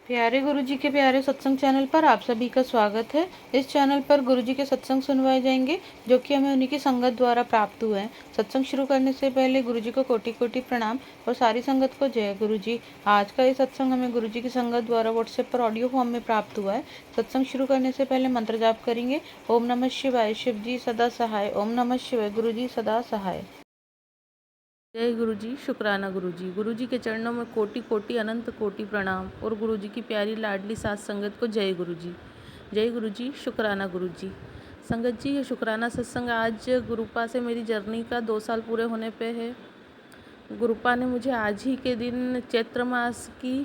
प्यारे गुरुजी के प्यारे सत्संग चैनल पर आप सभी का स्वागत है। इस चैनल पर गुरुजी के सत्संग सुनवाए जाएंगे जो कि हमें उन्हीं की संगत द्वारा प्राप्त हुए हैं। सत्संग शुरू करने से पहले गुरुजी को कोटि कोटि प्रणाम और सारी संगत को जय गुरुजी। आज का ये सत्संग हमें गुरुजी की संगत द्वारा व्हाट्सएप पर ऑडियो फॉर्म में प्राप्त हुआ है। सत्संग शुरू करने से पहले मंत्र जाप करेंगे। ओम नमः शिवाय, शिव जी सदा सहाय। ओम नमः शिवाय, गुरुजी सदा सहाय। जय गुरुजी। शुक्राना गुरुजी। गुरुजी के चरणों में कोटि कोटि अनंत कोटि प्रणाम और गुरुजी की प्यारी लाडली साथ संगत को जय गुरुजी। जय गुरुजी। शुक्राना गुरुजी। संगत जी, ये शुक्राना सत्संग आज गुरुपा से मेरी जर्नी का 2 साल पूरे होने पे है। गुरुपा ने मुझे आज ही के दिन चैत्र मास की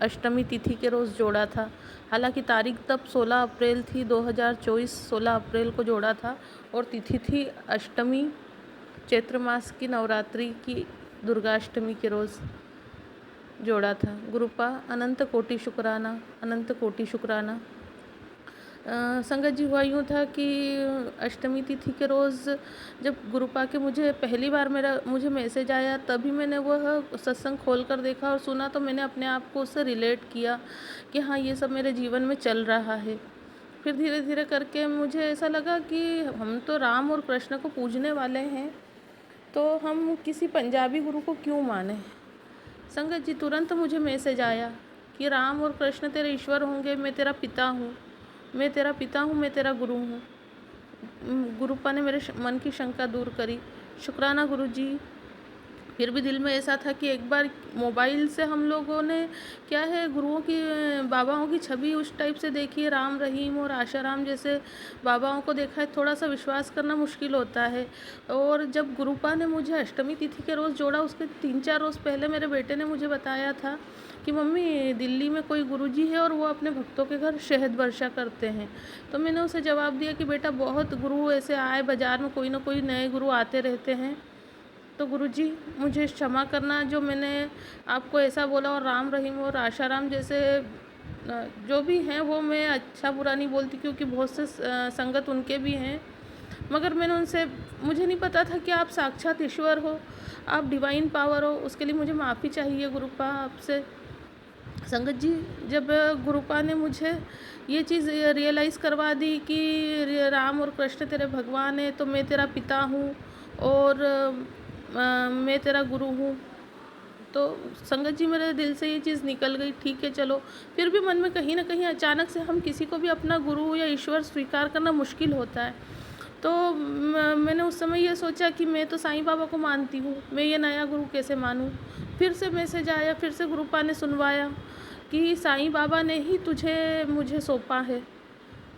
अष्टमी तिथि के रोज़ जोड़ा था। हालांकि तारीख तब 16 अप्रैल थी, 2024 16 अप्रैल को जोड़ा था और तिथि थी अष्टमी, चैत्र मास की नवरात्रि की दुर्गाष्टमी के रोज़ जोड़ा था। गुरुपा अनंत कोटि शुक्राना, अनंत कोटि शुक्राना। संगत जी, हुआ यूँ था कि अष्टमी तिथि के रोज़ जब गुरुपा के मुझे पहली बार मुझे मैसेज आया, तभी मैंने वह सत्संग खोल कर देखा और सुना, तो मैंने अपने आप को उससे रिलेट किया कि हाँ, ये सब मेरे जीवन में चल रहा है। फिर धीरे धीरे करके मुझे ऐसा लगा कि हम तो राम और कृष्ण को पूजने वाले हैं, तो हम किसी पंजाबी गुरु को क्यों माने। संगत जी, तुरंत मुझे मैसेज आया कि राम और कृष्ण तेरे ईश्वर होंगे, मैं तेरा पिता हूँ, मैं तेरा पिता हूँ, मैं तेरा गुरु हूँ। गुरुपा ने मेरे मन की शंका दूर करी। शुक्राना गुरुजी। फिर भी दिल में ऐसा था कि एक बार मोबाइल से हम लोगों ने क्या है, गुरुओं की, बाबाओं की छवि उस टाइप से देखी है, राम रहीम और आशाराम जैसे बाबाओं को देखा है, थोड़ा सा विश्वास करना मुश्किल होता है। और जब गुरुपा ने मुझे अष्टमी तिथि के रोज़ जोड़ा, उसके 3-4 रोज़ पहले मेरे बेटे ने मुझे बताया था कि मम्मी, दिल्ली में कोई गुरुजी है और वो अपने भक्तों के घर शहद वर्षा करते हैं। तो मैंने उसे जवाब दिया कि बेटा, बहुत गुरु ऐसे आए, बाज़ार में कोई ना कोई नए गुरु आते रहते हैं, तो गुरुजी मुझे क्षमा करना जो मैंने आपको ऐसा बोला। और राम रहीम और आशाराम जैसे जो भी हैं, वो मैं अच्छा बुरा नहीं बोलती, क्योंकि बहुत से संगत उनके भी हैं, मगर मैंने उनसे, मुझे नहीं पता था कि आप साक्षात ईश्वर हो, आप डिवाइन पावर हो। उसके लिए मुझे माफ़ी चाहिए गुरुपा आपसे। संगत जी, जब गुरुपा ने मुझे ये चीज़ रियलाइज़ करवा दी कि राम और कृष्ण तेरे भगवान हैं, तो मैं तेरा पिता हूँ और मैं तेरा गुरु हूँ, तो संगत जी मेरे दिल से ये चीज़ निकल गई। ठीक है, चलो। फिर भी मन में कहीं ना कहीं अचानक से हम किसी को भी अपना गुरु या ईश्वर स्वीकार करना मुश्किल होता है। तो मैंने उस समय ये सोचा कि मैं तो साईं बाबा को मानती हूँ, मैं ये नया गुरु कैसे मानूँ। फिर से मैसेज आया, फिर से गुरुपा ने सुनवाया कि साईं बाबा ने ही तुझे मुझे सौंपा है,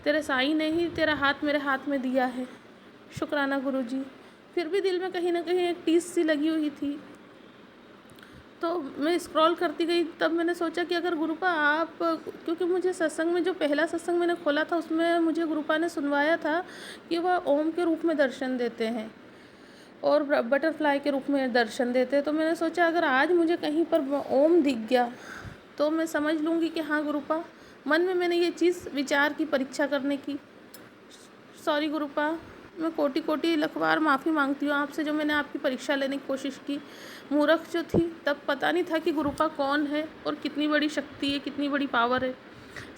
तेरे साईं ने ही तेरा हाथ मेरे हाथ में दिया है। शुक्राना गुरुजी। फिर भी दिल में कहीं ना कहीं एक टीस सी लगी हुई थी, तो मैं स्क्रॉल करती गई। तब मैंने सोचा कि अगर गुरुपा आप, क्योंकि मुझे सत्संग में, जो पहला सत्संग मैंने खोला था, उसमें मुझे गुरुपा ने सुनवाया था कि वह ओम के रूप में दर्शन देते हैं और बटरफ्लाई के रूप में दर्शन देते हैं। तो मैंने सोचा अगर आज मुझे कहीं पर ओम दिख गया तो मैं समझ लूँगी कि हाँ गुरुपा, मन में मैंने ये चीज़ विचार की, परीक्षा करने की। सॉरी गुरुपा, मैं कोटि कोटि लखवार माफ़ी मांगती हूँ आपसे, जो मैंने आपकी परीक्षा लेने की कोशिश की। मूर्ख जो थी, तब पता नहीं था कि गुरुपा कौन है और कितनी बड़ी शक्ति है, कितनी बड़ी पावर है।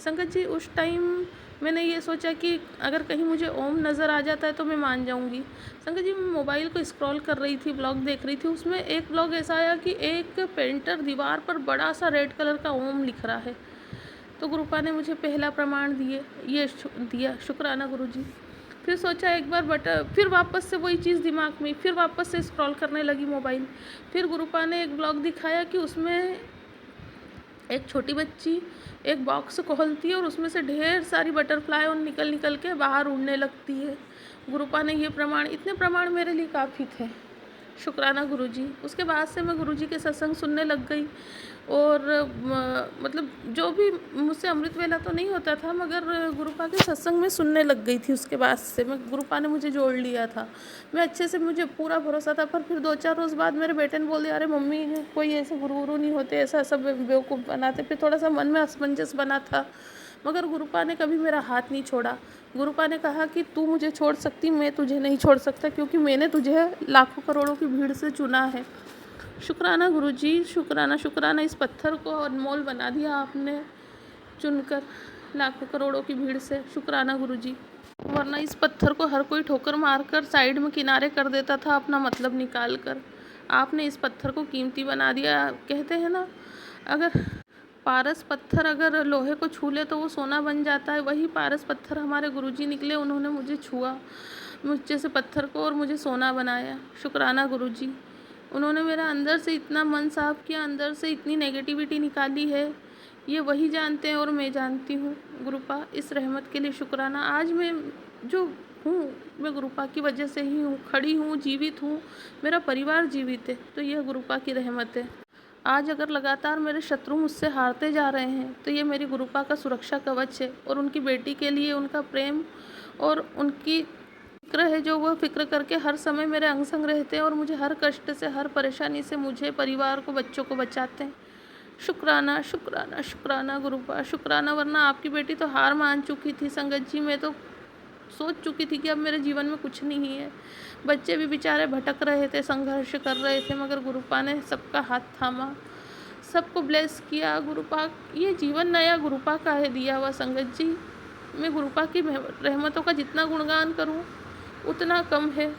संगत जी, उस टाइम मैंने ये सोचा कि अगर कहीं मुझे ओम नज़र आ जाता है तो मैं मान जाऊंगी। संगत जी, मैं मोबाइल को स्क्रॉल कर रही थी, ब्लॉग देख रही थी, उसमें एक ब्लॉग ऐसा आया कि एक पेंटर दीवार पर बड़ा सा रेड कलर का ओम लिख रहा है। तो गुरुपा ने मुझे पहला प्रमाण दिया। शुक्राना गुरुजी। फिर सोचा एक बार, बट फिर वापस से वही चीज़ दिमाग में, फिर वापस से स्क्रॉल करने लगी मोबाइल। फिर गुरुपा ने एक ब्लॉग दिखाया कि उसमें एक छोटी बच्ची एक बॉक्स खोलती है और उसमें से ढेर सारी बटरफ्लाई और निकल निकल के बाहर उड़ने लगती है। गुरुपा ने ये प्रमाण, इतने प्रमाण मेरे लिए काफ़ी थे। शुक्राना गुरुजी। उसके बाद से मैं गुरुजी के सत्संग सुनने लग गई और मतलब जो भी मुझसे अमृत वेला तो नहीं होता था, मगर गुरुपा के सत्संग में सुनने लग गई थी। उसके बाद से मैं, गुरुपा ने मुझे जोड़ लिया था, मैं अच्छे से, मुझे पूरा भरोसा था। पर फिर 2-4 रोज़ बाद मेरे बेटे ने बोल दिया, अरे मम्मी, कोई ऐसे गुरु वुरु नहीं होते, ऐसा सब बेवकूफ़ बनाते। फिर थोड़ा सा मन में असमंजस बना था, मगर गुरुपा ने कभी मेरा हाथ नहीं छोड़ा। गुरुपा ने कहा कि तू मुझे छोड़ सकती, मैं तुझे नहीं छोड़ सकता, क्योंकि मैंने तुझे लाखों करोड़ों की भीड़ से चुना है। शुक्राना गुरुजी, शुक्राना शुक्राना, इस पत्थर को अनमोल बना दिया आपने चुनकर लाखों करोड़ों की भीड़ से। शुक्राना गुरुजी, वरना इस पत्थर को हर कोई ठोकर मारकर साइड में किनारे कर देता था अपना मतलब निकाल कर। आपने इस पत्थर को कीमती बना दिया। कहते हैं ना, अगर पारस पत्थर अगर लोहे को छू ले तो वो सोना बन जाता है। वही पारस पत्थर हमारे गुरुजी निकले, उन्होंने मुझे छुआ, मुझ जैसे पत्थर को, और मुझे सोना बनाया। शुक्राना गुरुजी, उन्होंने मेरा अंदर से इतना मन साफ किया, अंदर से इतनी नेगेटिविटी निकाली है, ये वही जानते हैं और मैं जानती हूँ। गुरुपा, इस रहमत के लिए शुक्राना। आज मैं जो हूँ, मैं गुरुपा की वजह से ही हूँ, खड़ी हूँ, जीवित हूँ, मेरा परिवार जीवित है, तो यह गुरुपा की रहमत है। आज अगर लगातार मेरे शत्रु मुझसे हारते जा रहे हैं तो ये मेरी गुरुपा का सुरक्षा कवच है, और उनकी बेटी के लिए उनका प्रेम और उनकी फिक्र है, जो वो फिक्र करके हर समय मेरे अंग संग रहते हैं और मुझे हर कष्ट से, हर परेशानी से, मुझे, परिवार को, बच्चों को बचाते हैं। शुक्राना शुक्राना शुक्राना गुरुपा, शुक्राना, वरना आपकी बेटी तो हार मान चुकी थी संगत जी। मैं तो सोच चुकी थी कि अब मेरे जीवन में कुछ नहीं है। बच्चे भी बेचारे भटक रहे थे, संघर्ष कर रहे थे, मगर गुरुपा ने सबका हाथ थामा, सबको ब्लेस किया। गुरुपा, ये जीवन नया गुरुपा का है दिया हुआ संगत जी। मैं गुरुपा की रहमतों का जितना गुणगान करूं उतना कम है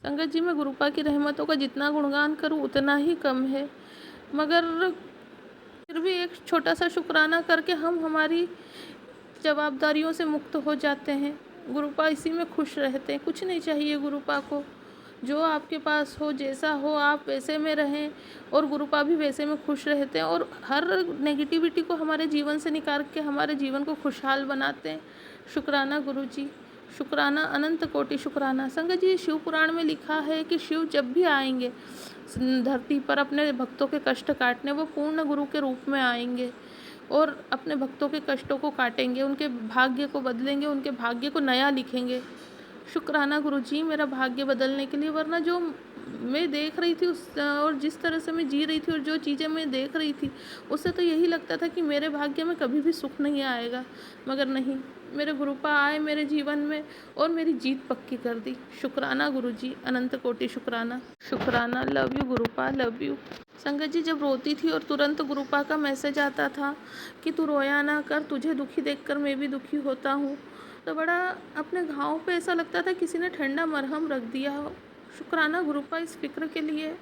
संगत जी। मैं गुरुपा की रहमतों का जितना गुणगान करूं उतना ही कम है, मगर फिर भी एक छोटा सा शुक्राना करके हम हमारी जवाबदारियों से मुक्त हो जाते हैं। गुरुपा इसी में खुश रहते हैं, कुछ नहीं चाहिए गुरुपा को। जो आपके पास हो, जैसा हो, आप वैसे में रहें, और गुरुपा भी वैसे में खुश रहते हैं, और हर नेगेटिविटी को हमारे जीवन से निकाल के हमारे जीवन को खुशहाल बनाते हैं। शुक्राना गुरुजी, शुक्राना, अनंत कोटि शुक्राना। संगत जी, शिव पुराण में लिखा है कि शिव जब भी आएंगे धरती पर अपने भक्तों के कष्ट काटने, वो पूर्ण गुरु के रूप में आएंगे और अपने भक्तों के कष्टों को काटेंगे, उनके भाग्य को बदलेंगे, उनके भाग्य को नया लिखेंगे। शुक्राना गुरुजी, मेरा भाग्य बदलने के लिए, वरना जो मैं देख रही थी उस और जिस तरह से मैं जी रही थी और जो चीज़ें मैं देख रही थी, उससे तो यही लगता था कि मेरे भाग्य में कभी भी सुख नहीं आएगा, मगर नहीं, मेरे गुरुपा आए मेरे जीवन में और मेरी जीत पक्की कर दी। शुक्राना गुरुजी, अनंत कोटि शुक्राना। शुक्राना, love you Gurupa, love you. संगत जी, जब रोती थी और तुरंत गुरुपा का मैसेज आता था कि तू रोया ना कर, तुझे दुखी देखकर मैं भी दुखी होता हूँ, तो बड़ा अपने घाव पे ऐसा लगता था किसी ने ठंडा मरहम रख दिया हो। शुक्राना गुरुपा इस फिक्र के लिए।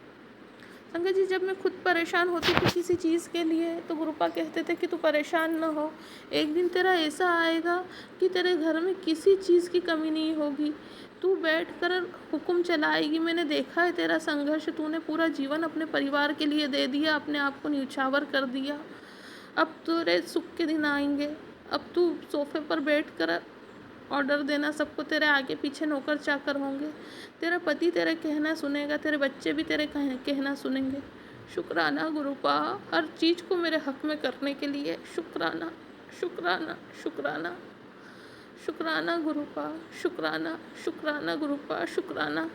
संगत जी, जब मैं खुद परेशान होती थी किसी चीज़ के लिए तो गुरुपा कहते थे कि तू परेशान न हो, एक दिन तेरा ऐसा आएगा कि तेरे घर में किसी चीज़ की कमी नहीं होगी, तू बैठ कर हुक्म चलाएगी। मैंने देखा है तेरा संघर्ष, तूने पूरा जीवन अपने परिवार के लिए दे दिया, अपने आप को न्यौछावर कर दिया। अब तेरे सुख के दिन आएंगे, अब तू सोफे पर बैठ कर ऑर्डर देना, सबको तेरे आगे पीछे नौकर चाकर होंगे, तेरा पति तेरे कहना सुनेगा, तेरे बच्चे भी तेरे कहना सुनेंगे। शुक्राना गुरुपा, हर चीज़ को मेरे हक में करने के लिए। शुक्राना शुक्राना शुक्राना शुक्राना गुरुपा, शुक्राना शुक्राना गुरुपा, शुक्राना।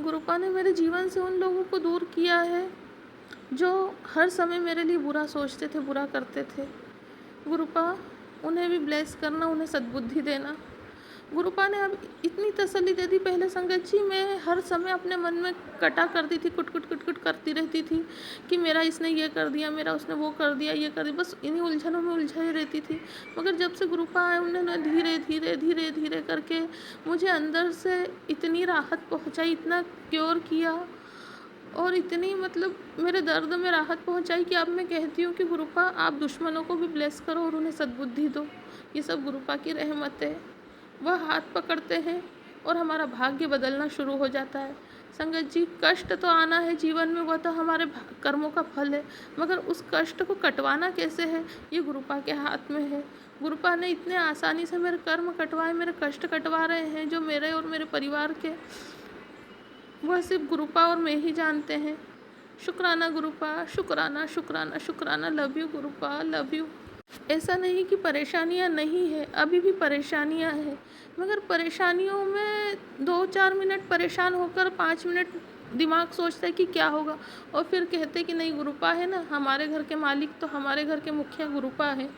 गुरुपा ने मेरे जीवन से उन लोगों को दूर किया है जो हर समय मेरे लिए बुरा सोचते थे, बुरा करते थे। गुरुपा, उन्हें भी ब्लेस करना, उन्हें सद्बुद्धि देना। गुरुपा ने अब इतनी तसल्ली दे दी। पहले संगत जी, मैं हर समय अपने मन में कटा करती थी, कुट कुट कुट कुट करती रहती थी कि मेरा इसने ये कर दिया, मेरा उसने वो कर दिया, ये कर दिया, बस इन्हीं उलझनों में उलझाई रहती थी। मगर जब से गुरुपा आए, उन्होंने धीरे धीरे धीरे धीरे करके मुझे अंदर से इतनी राहत पहुँचाई, इतना क्योर किया, और इतनी मतलब मेरे दर्द में राहत पहुँचाई कि अब मैं कहती हूँ कि गुरुपा, आप दुश्मनों को भी ब्लेस करो और उन्हें सद्बुद्धि दो। ये सब गुरुपा की रहमत है। वह हाथ पकड़ते हैं और हमारा भाग्य बदलना शुरू हो जाता है। संगत जी, कष्ट तो आना है जीवन में, वह तो हमारे कर्मों का फल है, मगर उस कष्ट को कटवाना कैसे है, ये गुरुपा के हाथ में है। गुरुपा ने इतने आसानी से मेरे कर्म कटवाए, मेरे कष्ट कटवा रहे हैं, जो मेरे और मेरे परिवार के, वह सिर्फ गुरुपा और मैं ही जानते हैं। शुक्राना गुरुपा, शुक्राना शुक्राना शुक्राना, love you Gurupa, love you. ऐसा नहीं कि परेशानियां नहीं है, अभी भी परेशानियां हैं, मगर परेशानियों में 2-4 मिनट परेशान होकर 5 मिनट दिमाग सोचता है कि क्या होगा, और फिर कहते कि नहीं, गुरुपा है ना हमारे घर के मालिक, तो हमारे घर के मुखिया गुरुपा है,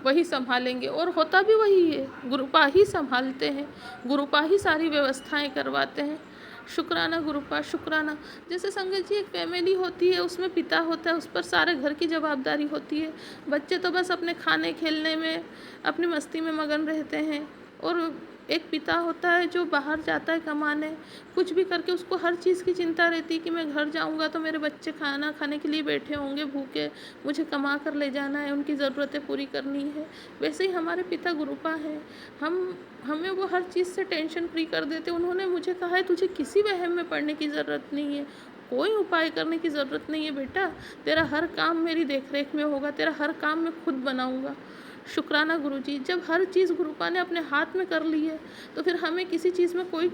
वही संभालेंगे। और होता भी वही है, गुरुपा ही संभालते हैं, गुरुपा ही सारी व्यवस्थाएं करवाते हैं। शुक्राना गुरुपा शुक्राना। जैसे संगत जी एक फैमिली होती है, उसमें पिता होता है, उस पर सारे घर की जवाबदारी होती है। बच्चे तो बस अपने खाने खेलने में अपनी मस्ती में मगन रहते हैं, और एक पिता होता है जो बाहर जाता है कमाने, कुछ भी करके उसको हर चीज़ की चिंता रहती है कि मैं घर जाऊंगा तो मेरे बच्चे खाना खाने के लिए बैठे होंगे भूखे, मुझे कमा कर ले जाना है, उनकी ज़रूरतें पूरी करनी है। वैसे ही हमारे पिता गुरुपा हैं, हमें वो हर चीज़ से टेंशन फ्री कर देते। उन्होंने मुझे कहा है तुझे किसी वहम में पड़ने की ज़रूरत नहीं है, कोई उपाय करने की ज़रूरत नहीं है बेटा, तेरा हर काम मेरी देख रेख में होगा, तेरा हर काम मैं खुद बनाऊंगा। शुक्राना गुरुजी। जब हर चीज़ गुरुपा ने अपने हाथ में कर ली है तो फिर हमें किसी चीज़ में कोई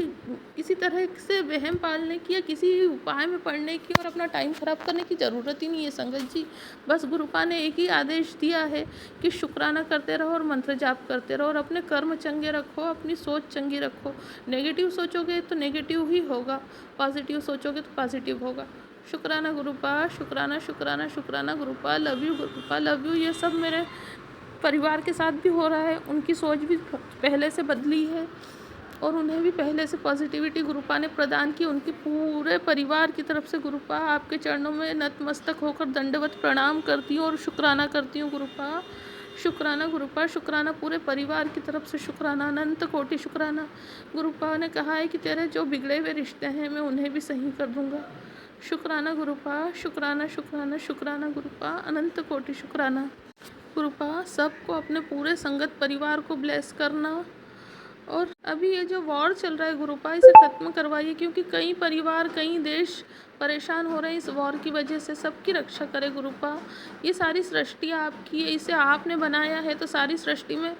किसी तरह से वहम पालने की या किसी उपाय में पड़ने की और अपना टाइम ख़राब करने की ज़रूरत ही नहीं है संगत जी। बस गुरुपा ने एक ही आदेश दिया है कि शुक्राना करते रहो और मंत्र जाप करते रहो और अपने कर्म चंगे रखो, अपनी सोच चंगी रखो। नेगेटिव सोचोगे तो नेगेटिव ही होगा, पॉजिटिव सोचोगे तो पॉजिटिव होगा। शुक्राना गुरुपा शुक्राना शुक्राना शुक्राना Gurupa, love you Gurupa love you. ये सब मेरे परिवार के साथ भी हो रहा है, उनकी सोच भी पहले से बदली है और उन्हें भी पहले से पॉजिटिविटी गुरुपा ने प्रदान की। उनके पूरे परिवार की तरफ से गुरुपा आपके चरणों में नतमस्तक होकर दंडवत प्रणाम करती हूँ और शुक्राना करती हूँ गुरुपा। शुक्राना गुरुपा शुक्राना, पूरे परिवार की तरफ से शुक्राना, अनंत कोटि शुक्राना। गुरुपा ने कहा है कि तेरे जो बिगड़े हुए रिश्ते हैं मैं उन्हें भी सही कर दूंगा। शुक्राना गुरुपा शुक्राना शुक्राना शुक्राना गुरुपा, अनंत कोटि शुक्राना। गुरुपा सबको अपने पूरे संगत परिवार को ब्लेस करना। और अभी ये जो वॉर चल रहा है गुरुपा, इसे ख़त्म करवाइए, क्योंकि कई परिवार कई देश परेशान हो रहे हैं इस वॉर की वजह से। सबकी रक्षा करे गुरुपा। ये सारी सृष्टि आपकी है, इसे आपने बनाया है, तो सारी सृष्टि में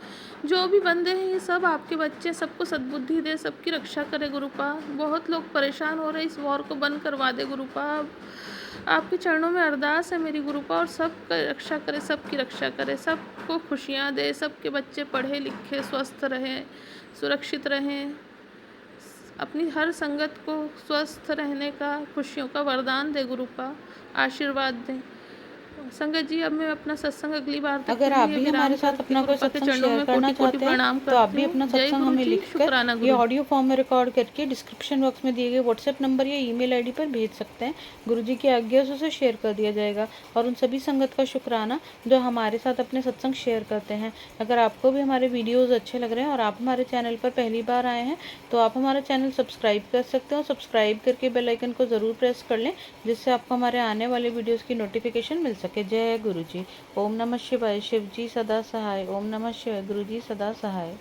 जो भी बंदे हैं ये सब आपके बच्चे, सबको सद्बुद्धि दे, सबकी रक्षा करे गुरुपा। बहुत लोग परेशान हो रहे हैं, इस वॉर को बंद करवा दे गुरुपा। आपके चरणों में अरदास है मेरी गुरुपा, और सबकी रक्षा करे, सबकी रक्षा करे, सबको खुशियाँ दे, सबके बच्चे पढ़े लिखे स्वस्थ रहें, सुरक्षित रहें, अपनी हर संगत को स्वस्थ रहने का, खुशियों का वरदान दे गुरुपा, आशीर्वाद दें। संगत जी अब मैं अपना सत्संग अगली बार तक अगर के आप लिए भी विराम हमारे साथ करती अपना हूँ। कोई गुरुपा के सत्संग चरणों शेयर में करना कोटि कोटि चाहते हैं प्रणाम तो आप करती भी हूँ। अपना जय सत्संग गुरु हमें जी, लिखकर शुक्राना ये गुरु जी। ऑडियो फॉर्म में रिकॉर्ड करके डिस्क्रिप्शन बॉक्स में दिए गए व्हाट्सएप नंबर या ईमेल आईडी पर भेज सकते हैं। गुरुजी की आज्ञा से उसे शेयर कर दिया जाएगा। और उन सभी संगत का शुक्राना जो हमारे साथ अपने सत्संग शेयर करते हैं। अगर आपको भी हमारे वीडियोज़ अच्छे लग रहे हैं और आप हमारे चैनल पर पहली बार आए हैं तो आप हमारा चैनल सब्सक्राइब कर सकते हैं, और सब्सक्राइब करके बेल आइकन को ज़रूर प्रेस कर लें, जिससे आपको हमारे आने वाले वीडियोज़ की नोटिफिकेशन मिल सके। जय गुरु जी। ओम नमः शिवाय। शिव जी सदा सहाय। ओम नमः शिवाय। गुरु जी सदा सहाय।